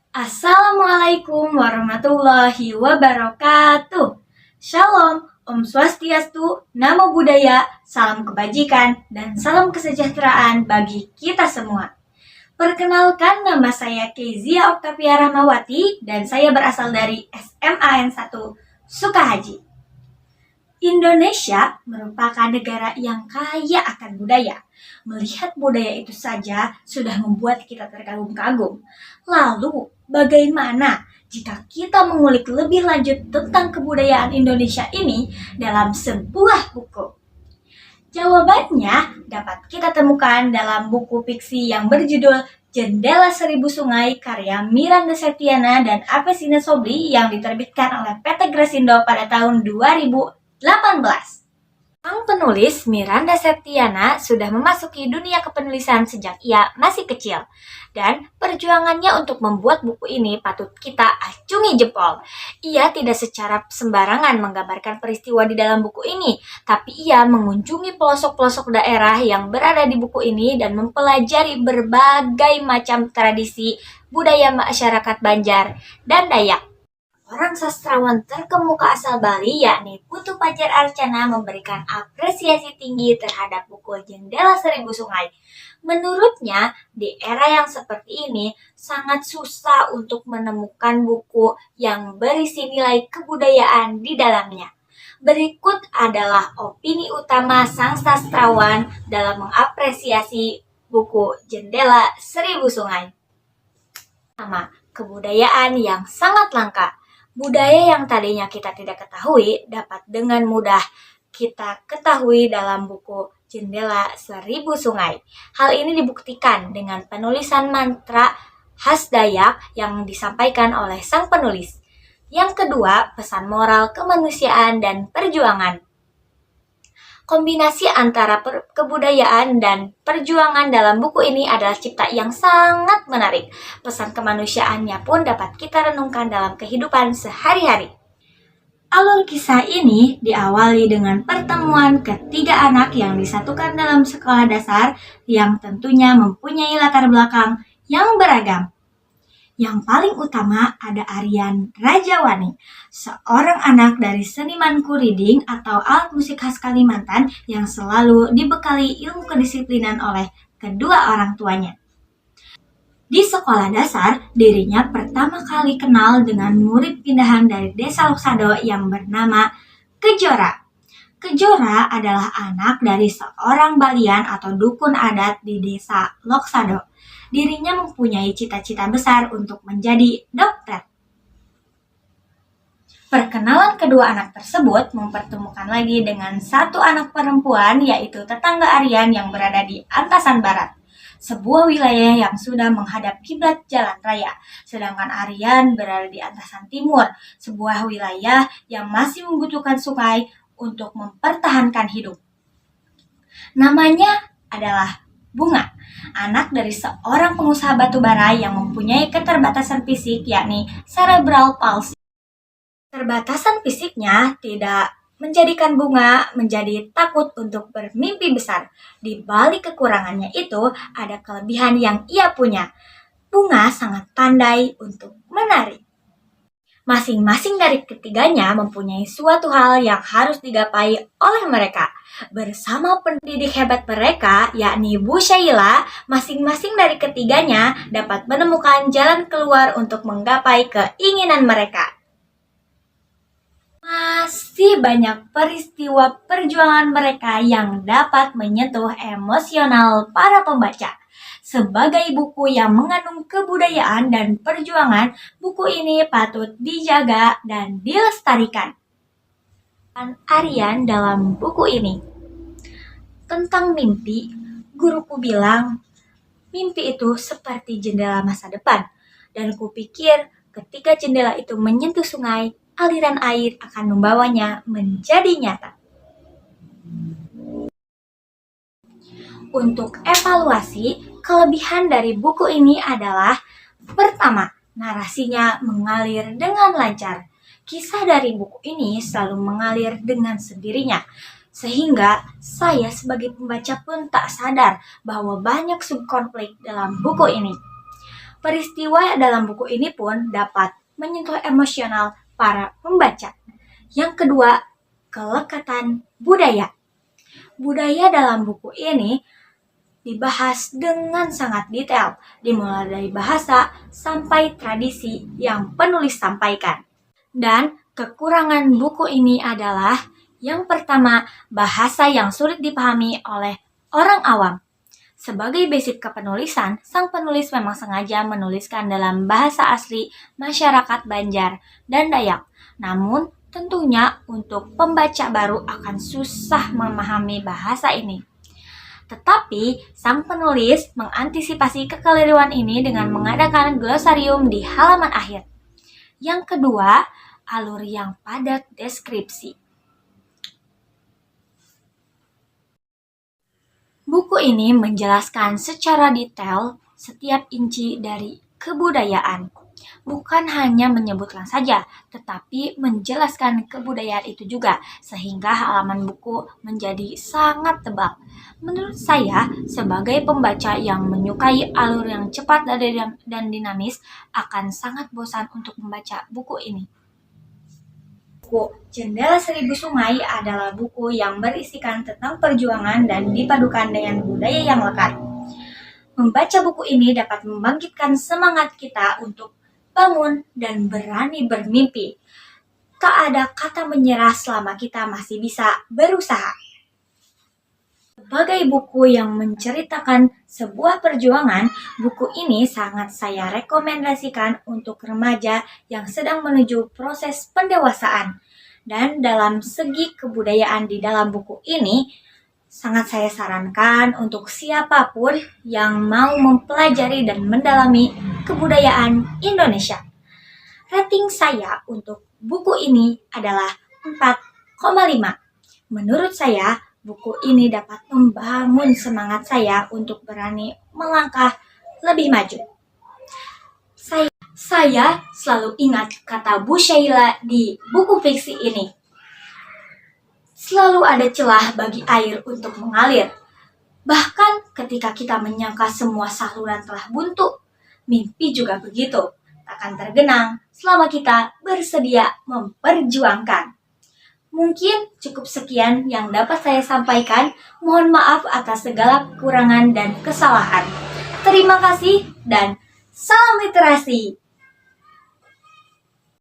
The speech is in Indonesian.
Assalamualaikum warahmatullahi wabarakatuh. Shalom, Om Swastiastu, Namo Buddhaya, salam kebajikan, dan salam kesejahteraan bagi kita semua. Perkenalkan, nama saya Kezia Oktavia Rahmawati dan saya berasal dari SMAN 1 Sukahaji. Indonesia merupakan negara yang kaya akan budaya. Melihat budaya itu saja sudah membuat kita terkagum-kagum. Lalu, bagaimana jika kita mengulik lebih lanjut tentang kebudayaan Indonesia ini dalam sebuah buku? Jawabannya dapat kita temukan dalam buku fiksi yang berjudul Jendela Seribu Sungai karya Miranda Septiana dan Avesina Sobli yang diterbitkan oleh PT Grasindo pada tahun 2018. Sang penulis Miranda Septiana sudah memasuki dunia kepenulisan sejak ia masih kecil. Dan perjuangannya untuk membuat buku ini patut kita acungi jempol. Ia tidak secara sembarangan menggambarkan peristiwa di dalam buku ini, tapi ia mengunjungi pelosok-pelosok daerah yang berada di buku ini dan mempelajari berbagai macam tradisi budaya masyarakat Banjar dan Dayak. Orang sastrawan terkemuka asal Bali yakni Putu Pajar Archana memberikan apresiasi tinggi terhadap buku Jendela Seribu Sungai. Menurutnya, di era yang seperti ini sangat susah untuk menemukan buku yang berisi nilai kebudayaan di dalamnya. Berikut adalah opini utama sang sastrawan dalam mengapresiasi buku Jendela Seribu Sungai. Pertama, kebudayaan yang sangat langka. Budaya yang tadinya kita tidak ketahui dapat dengan mudah kita ketahui dalam buku Jendela Seribu Sungai. Hal ini dibuktikan dengan penulisan mantra khas Dayak yang disampaikan oleh sang penulis. Yang kedua, pesan moral kemanusiaan dan perjuangan. Kombinasi antara kebudayaan dan perjuangan dalam buku ini adalah cipta yang sangat menarik. Pesan kemanusiaannya pun dapat kita renungkan dalam kehidupan sehari-hari. Alur kisah ini diawali dengan pertemuan ketiga anak yang disatukan dalam sekolah dasar yang tentunya mempunyai latar belakang yang beragam. Yang paling utama ada Aryan Rajawani, seorang anak dari seniman kuriding atau alat musik khas Kalimantan yang selalu dibekali ilmu kedisiplinan oleh kedua orang tuanya. Di sekolah dasar, dirinya pertama kali kenal dengan murid pindahan dari desa Loksado yang bernama Kejora. Kejora adalah anak dari seorang balian atau dukun adat di desa Loksado. Dirinya mempunyai cita-cita besar untuk menjadi dokter. Perkenalan kedua anak tersebut mempertemukan lagi dengan satu anak perempuan yaitu tetangga Aryan yang berada di Antasan Barat, sebuah wilayah yang sudah menghadap kiblat jalan raya, sedangkan Aryan berada di Antasan Timur, sebuah wilayah yang masih membutuhkan sungai untuk mempertahankan hidup. Namanya adalah Bunga, anak dari seorang pengusaha batubara yang mempunyai keterbatasan fisik yakni cerebral palsy. Keterbatasan fisiknya tidak menjadikan Bunga menjadi takut untuk bermimpi besar. Di balik kekurangannya itu ada kelebihan yang ia punya. Bunga sangat pandai untuk menari. Masing-masing dari ketiganya mempunyai suatu hal yang harus digapai oleh mereka. Bersama pendidik hebat mereka, yakni Bu Syaila, masing-masing dari ketiganya dapat menemukan jalan keluar untuk menggapai keinginan mereka. Masih banyak peristiwa perjuangan mereka yang dapat menyentuh emosional para pembaca. Sebagai buku yang mengandung kebudayaan dan perjuangan, buku ini patut dijaga dan dilestarikan. Aryan dalam buku ini. Tentang mimpi, guruku bilang, mimpi itu seperti jendela masa depan. Dan kupikir ketika jendela itu menyentuh sungai, aliran air akan membawanya menjadi nyata. Untuk evaluasi, kelebihan dari buku ini adalah pertama, narasinya mengalir dengan lancar. Kisah dari buku ini selalu mengalir dengan sendirinya, sehingga saya sebagai pembaca pun tak sadar bahwa banyak subkonflik dalam buku ini. Peristiwa dalam buku ini pun dapat menyentuh emosional para pembaca. Yang kedua, kelekatan budaya. Budaya dalam buku ini dibahas dengan sangat detail, dimulai dari bahasa sampai tradisi yang penulis sampaikan. Dan kekurangan buku ini adalah yang pertama, bahasa yang sulit dipahami oleh orang awam. Sebagai basic kepenulisan, sang penulis memang sengaja menuliskan dalam bahasa asli masyarakat Banjar dan Dayak. Namun, tentunya untuk pembaca baru akan susah memahami bahasa ini. Tetapi, sang penulis mengantisipasi kekeliruan ini dengan mengadakan glosarium di halaman akhir. Yang kedua, alur yang padat deskripsi. Buku ini menjelaskan secara detail setiap inci dari kebudayaan. Bukan hanya menyebutkan saja, tetapi menjelaskan kebudayaan itu juga, sehingga halaman buku menjadi sangat tebal. Menurut saya, sebagai pembaca yang menyukai alur yang cepat dan dinamis, akan sangat bosan untuk membaca buku ini. Buku Jendela Seribu Sungai adalah buku yang berisikan tentang perjuangan dan dipadukan dengan budaya yang lekat. Membaca buku ini dapat membangkitkan semangat kita untuk bangun dan berani bermimpi. Tak ada kata menyerah selama kita masih bisa berusaha. Sebagai buku yang menceritakan sebuah perjuangan, buku ini sangat saya rekomendasikan untuk remaja yang sedang menuju proses pendewasaan. Dan dalam segi kebudayaan di dalam buku ini, sangat saya sarankan untuk siapapun yang mau mempelajari dan mendalami kebudayaan Indonesia. Rating saya untuk buku ini adalah 4,5. Menurut saya, buku ini dapat membangun semangat saya untuk berani melangkah lebih maju. Saya selalu ingat kata Bu Syaila di buku fiksi ini. Selalu ada celah bagi air untuk mengalir. Bahkan ketika kita menyangka semua saluran telah buntu, mimpi juga begitu, akan tergenang selama kita bersedia memperjuangkan. Mungkin cukup sekian yang dapat saya sampaikan. Mohon maaf atas segala kekurangan dan kesalahan. Terima kasih dan salam literasi.